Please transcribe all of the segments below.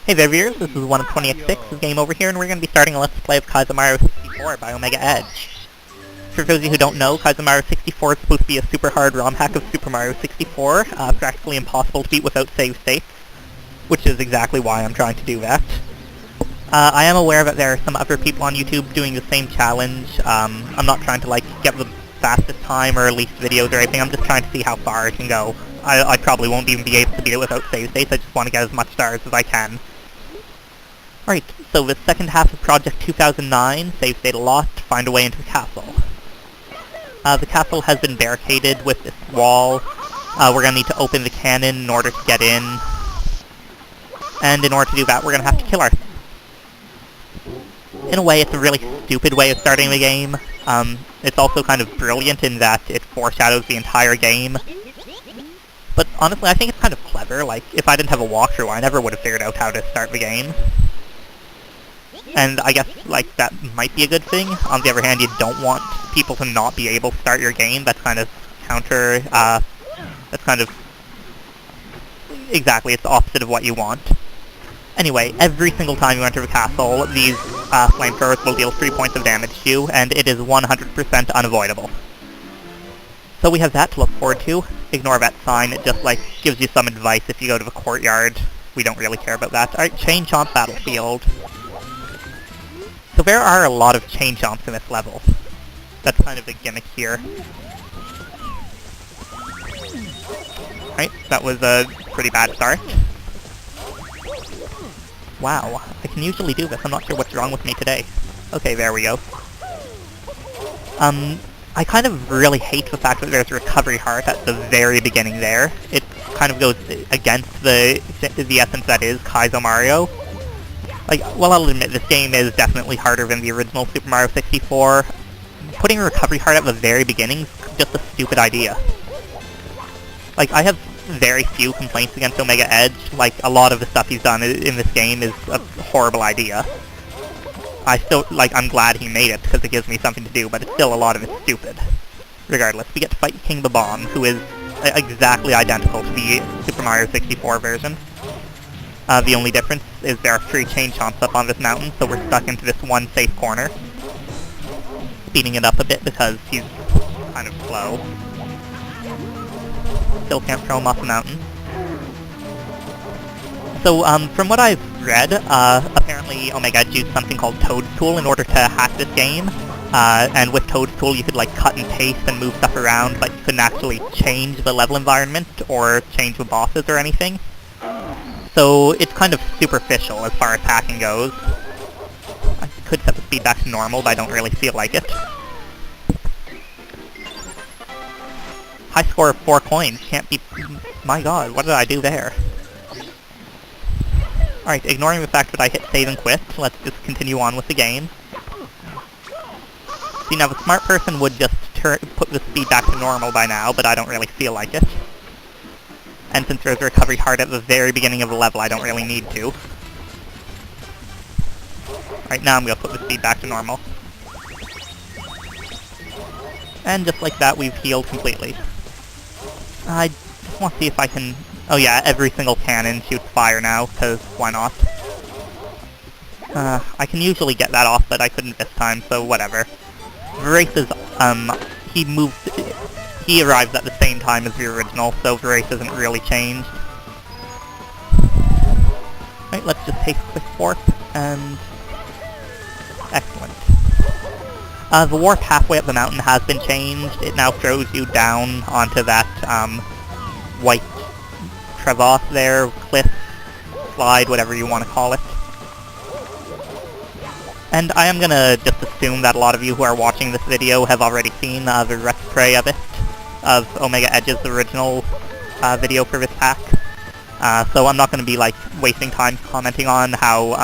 Hey there viewers, this is 1 of 20x6, this game over here, and we're going to be starting a Let's Play of Kaizo Mario 64 by OmegaEdge. For those of you who don't know, Kaizo Mario 64 is supposed to be a super hard ROM hack of Super Mario 64, practically impossible to beat without save states, which is exactly why I'm trying to do that. I am aware that there are some other people on YouTube doing the same challenge. I'm not trying to get the fastest time or least videos or anything, I'm just trying to see how far I can go. I probably won't even be able to beat it without save states, I just want to get as much stars as I can. Alright, so the second half of Project 2009, save state a lot, find a way into the castle. The castle has been barricaded with this wall. We're going to need to open the cannon in order to get in. And in order to do that, we're going to have to kill ourselves. In a way, it's a really stupid way of starting the game. It's also kind of brilliant in that it foreshadows the entire game. But honestly, I think it's kind of clever. Like, if I didn't have a walkthrough, I never would have figured out how to start the game. And I guess, that might be a good thing. On the other hand, you don't want people to not be able to start your game. That's kind of exactly, it's the opposite of what you want. Anyway, every single time you enter the castle, these flamethrowers will deal 3 points of damage to you, and it is 100% unavoidable. So we have that to look forward to. Ignore that sign, it just, gives you some advice if you go to the courtyard. We don't really care about that. Alright, CHAIN-CHOMP battlefield. So there are a lot of chain-chomps in this level. That's kind of the gimmick here. Alright, that was a pretty bad start. Wow, I can usually do this. I'm not sure what's wrong with me today. Okay, there we go. I kind of really hate the fact that there's a recovery heart at the very beginning there. It kind of goes against the essence that is Kaizo Mario. Well, I'll admit, this game is definitely harder than the original Super Mario 64. Putting a recovery heart at the very beginning is just a stupid idea. I have very few complaints against OmegaEdge. A lot of the stuff he's done in this game is a horrible idea. I'm glad he made it, because it gives me something to do, but it's still a lot of it's stupid. Regardless, we get to fight King Bob-Omb, who is exactly identical to the Super Mario 64 version. The only difference is there are 3 chain-chomps up on this mountain, so we're stuck into this one safe corner. Speeding it up a bit because he's kind of slow. Still can't throw him off the mountain. So, from what I've read, apparently OmegaEdge used something called Toadstool in order to hack this game. And with Toadstool you could cut and paste and move stuff around, but you couldn't actually change the level environment or change the bosses or anything. So it's kind of superficial as far as hacking goes. I could set the speed back to normal, but I don't really feel like it. High score of 4 coins. Can't be... My god, what did I do there? Alright, ignoring the fact that I hit save and quit, let's just continue on with the game. See, now the smart person would just put the speed back to normal by now, but I don't really feel like it. And since there's a recovery heart at the very beginning of the level, I don't really need to. Alright, now I'm going to put the speed back to normal. And just like that, we've healed completely. I just want to see if I can... Oh yeah, every single cannon shoots fire now, because why not? I can usually get that off, but I couldn't this time, so whatever. Vootrace is, he arrives at the same time as the original, so Footrace isn't really changed. Right, let's just take a quick warp, and... Excellent. The warp halfway up the mountain has been changed. It now throws you down onto that, white crevasse there, cliff, slide, whatever you want to call it. And I am gonna just assume that a lot of you who are watching this video have already seen the Let's Play of it, of OmegaEdge's original video for this pack. So I'm not gonna be, wasting time commenting on how,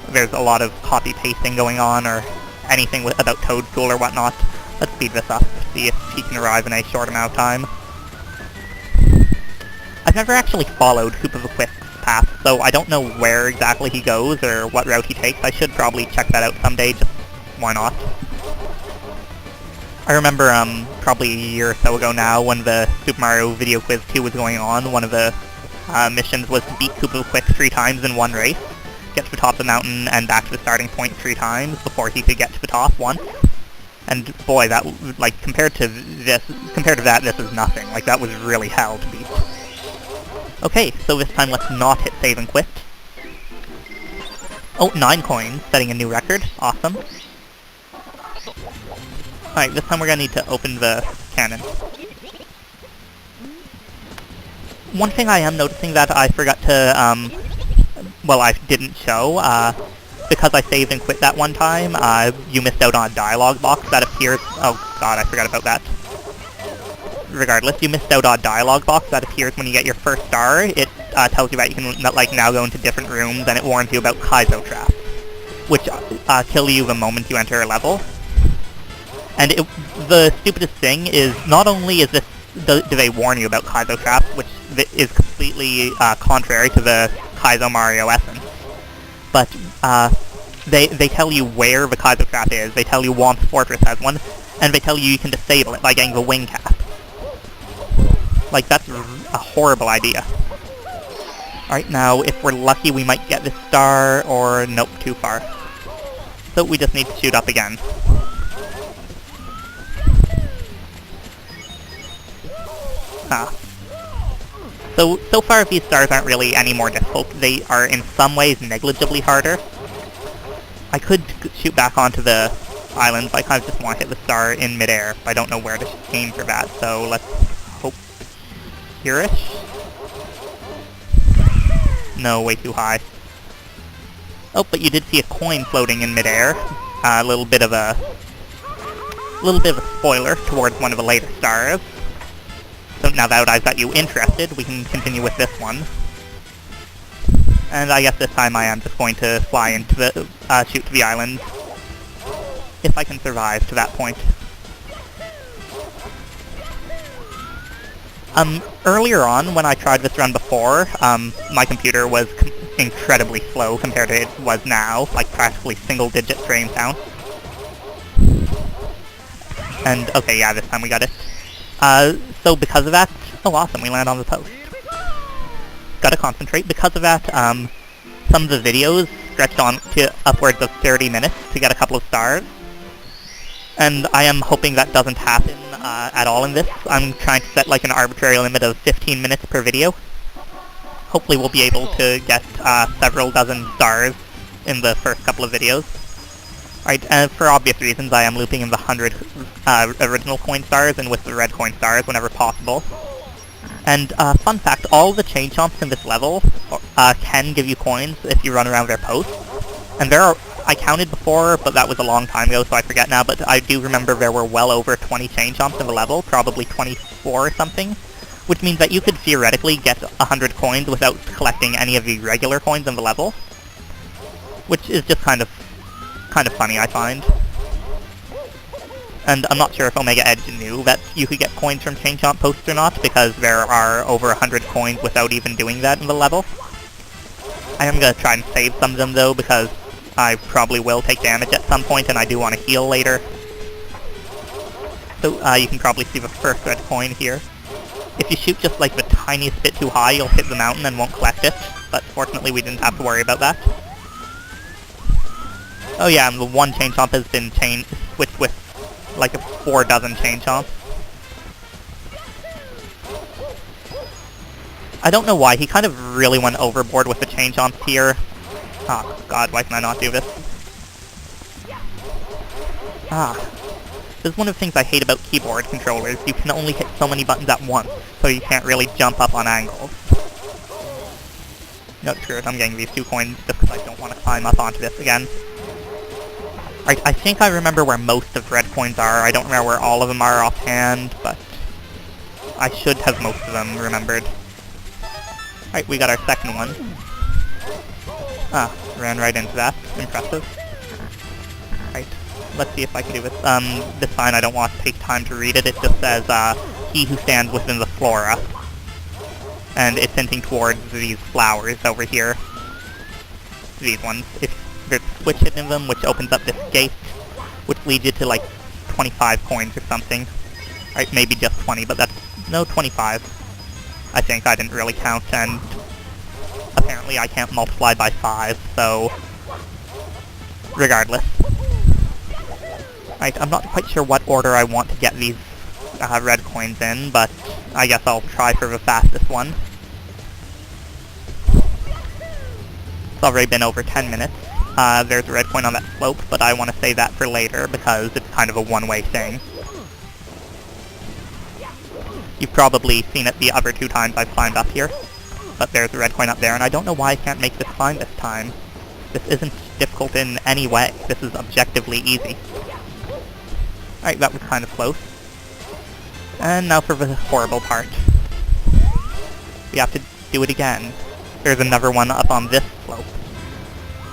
there's a lot of copy-pasting going on, or anything about Toadstool or whatnot. Let's speed this up, see if he can arrive in a short amount of time. I've never actually followed Koopa the Quick's path, so I don't know where exactly he goes or what route he takes. I should probably check that out someday, just why not? I remember, probably a year or so ago now, when the Super Mario Video Quiz 2 was going on, one of the missions was to beat Koopa the Quick 3 times in one race. get to the top of the mountain and back to the starting point 3 times before he could get to the top once. And boy, that, like, compared to that, this is nothing. Like, that was really hell to beat. Okay, so this time let's not hit save and quit. Oh, 9 coins, setting a new record. Awesome. Alright, this time we're gonna need to open the cannon. One thing I am noticing that I forgot to, well, I didn't show, because I saved and quit that one time, you missed out on a dialogue box that appears— oh god, I forgot about that. Regardless, you missed out on a dialogue box that appears when you get your first star. It tells you that you can, like, now go into different rooms, and it warns you about Kaizo traps, which kill you the moment you enter a level. And the stupidest thing is, not only is this— do they warn you about Kaizo traps, which is completely contrary to the Kaizo Mario essence, but they tell you where the Kaizo trap is, they tell you Womp's Fortress has one, and they tell you can disable it by getting the wing cap. Like, that's a horrible idea. Alright, now, if we're lucky, we might get this star, or nope, too far. So we just need to shoot up again. So far these stars aren't really any more difficult. They are in some ways negligibly harder. I could shoot back onto the island, but I kind of just want to hit the star in midair. I don't know where to aim for that, so let's hope here-ish? No, way too high. Oh, but you did see a coin floating in midair. A little bit of a spoiler towards one of the later stars. So now that I've got you interested, we can continue with this one. And I guess this time I am just going to fly into the, shoot to the island. If I can survive to that point. Earlier on, when I tried this run before, my computer was incredibly slow compared to it was now, like practically single-digit frame count. And, okay, yeah, this time we got it. So because of that— oh awesome, we land on the post. Gotta concentrate. Because of that, some of the videos stretched on to upwards of 30 minutes to get a couple of stars. And I am hoping that doesn't happen at all in this. I'm trying to set like an arbitrary limit of 15 minutes per video. Hopefully we'll be able to get several dozen stars in the first couple of videos. Alright, and for obvious reasons, I am looping in the 100 original coin stars and with the red coin stars whenever possible. And fun fact, all the chain chomps in this level can give you coins if you run around their posts. And there are— I counted before, but that was a long time ago, so I forget now, but I do remember there were well over 20 chain chomps in the level, probably 24 or something, which means that you could theoretically get 100 coins without collecting any of the regular coins in the level, which is just kind of funny, I find. And I'm not sure if OmegaEdge knew that you could get coins from chain chomp posts or not, because there are over 100 coins without even doing that in the level. I am going to try and save some of them though, because I probably will take damage at some point, and I do want to heal later. So, you can probably see the first red coin here. If you shoot just like the tiniest bit too high, you'll hit the mountain and won't collect it, but fortunately we didn't have to worry about that. Oh yeah, and the one chain chomp has been switched with like 4 dozen chain chomps. I don't know why, he kind of really went overboard with the chain chomps here. Oh god, why can I not do this? This is one of the things I hate about keyboard controllers. You can only hit so many buttons at once, so you can't really jump up on angles. No, screw it, I'm getting these 2 coins just because I don't want to climb up onto this again. Alright, I think I remember where most of the red coins are. I don't remember where all of them are offhand, but I should have most of them remembered. Alright, we got our second one. Ran right into that. Impressive. Right, let's see if I can do this. This sign, I don't want to take time to read it. It just says, he who stands within the flora. And it's hinting towards these flowers over here. These ones. If there's a switch hidden in them, which opens up this gate, which leads you to, like, 25 coins or something. Right, maybe just 20, but that's— no, 25. I think I didn't really count, and apparently I can't multiply by 5, so... regardless. Right, I'm not quite sure what order I want to get these red coins in, but I guess I'll try for the fastest one. It's already been over 10 minutes. There's a red coin on that slope, but I want to save that for later because it's kind of a one-way thing. You've probably seen it the other 2 times I've climbed up here, but there's a red coin up there, and I don't know why I can't make this climb this time. This isn't difficult in any way. This is objectively easy. Alright, that was kind of close. And now for the horrible part. We have to do it again. There's another one up on this slope.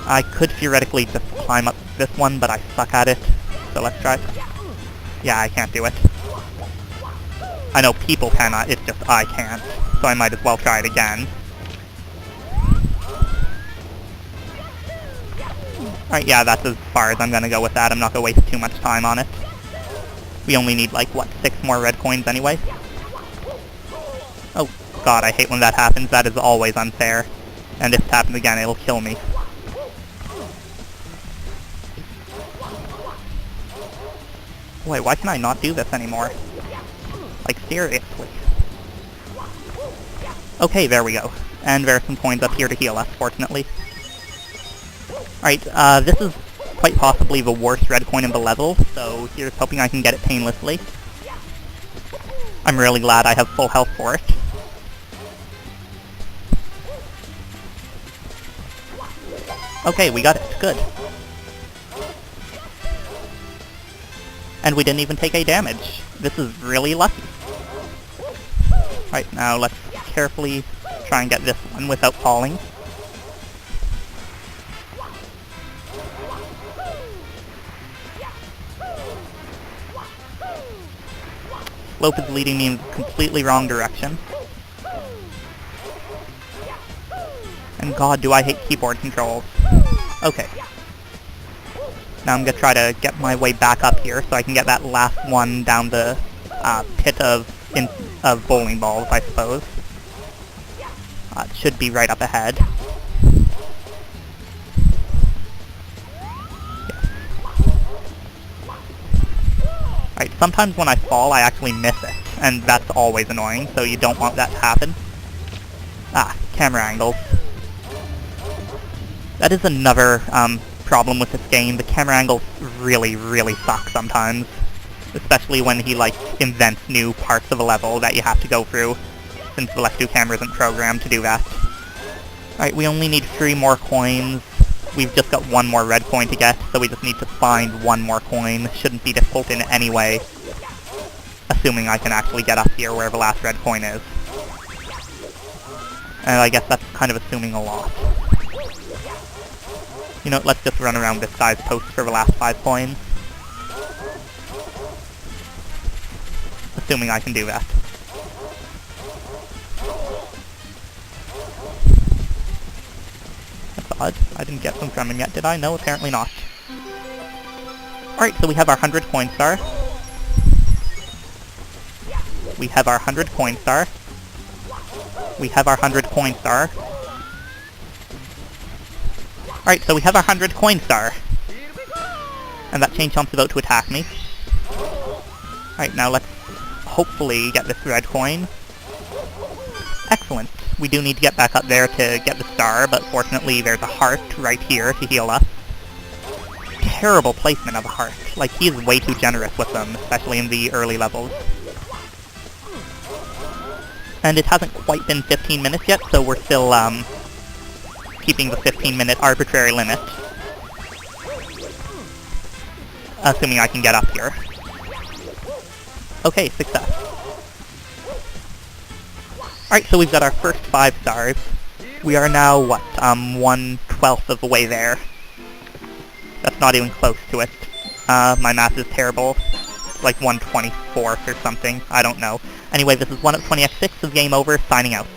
I could theoretically just climb up this one, but I suck at it. So let's try it. Yeah, I can't do it. I know people cannot, it's just I can't. So I might as well try it again. Alright, yeah, that's as far as I'm gonna go with that. I'm not gonna waste too much time on it. We only need, like, what, 6 more red coins anyway? Oh, god, I hate when that happens. That is always unfair. And if it happens again, it'll kill me. Wait, why can I not do this anymore? Like, seriously. Okay, there we go. And there are some coins up here to heal us, fortunately. Alright, this is quite possibly the worst red coin in the level, so here's hoping I can get it painlessly. I'm really glad I have full health for it. Okay, we got it. Good. And we didn't even take any damage. This is really lucky. Right, now let's carefully try and get this one without falling. Slope is leading me in the completely wrong direction. And god, do I hate keyboard controls. Okay. Now I'm gonna try to get my way back up here so I can get that last one down the pit of bowling balls, I suppose. It should be right up ahead. Right, sometimes when I fall, I actually miss it, and that's always annoying, so you don't want that to happen. Ah, camera angles. That is another problem with this game. The camera angles really, really suck sometimes. Especially when he, like, invents new parts of a level that you have to go through, since the Left 2 camera isn't programmed to do that. Alright, we only need 3 more coins. We've just got 1 more red coin to get, so we just need to find 1 more coin. Shouldn't be difficult in any way. Assuming I can actually get up here where the last red coin is. And I guess that's kind of assuming a lot. You know, let's just run around this guy's post for the last 5 coins. Assuming I can do that. That's odd. I didn't get them from him yet, did I? No, apparently not. Alright, so we have our 100 coin star. We have our 100 coin star. We have our 100 coin star. Alright, so we have our 100 coin star. And that CHAIN-CHOMP's about to attack me. Alright, now let's hopefully get this red coin. Excellent. We do need to get back up there to get the star, but fortunately there's a heart right here to heal us. Terrible placement of a heart. Like, he is way too generous with them, especially in the early levels. And it hasn't quite been 15 minutes yet, so we're still, keeping the 15-minute arbitrary limit. Assuming I can get up here. Okay, success. Alright, so we've got our first 5 stars. We are now, what, 1/12 of the way there. That's not even close to it. My math is terrible. It's like 1/24th or something. I don't know. Anyway, this is 1 of 20x6 of Game Over, signing out.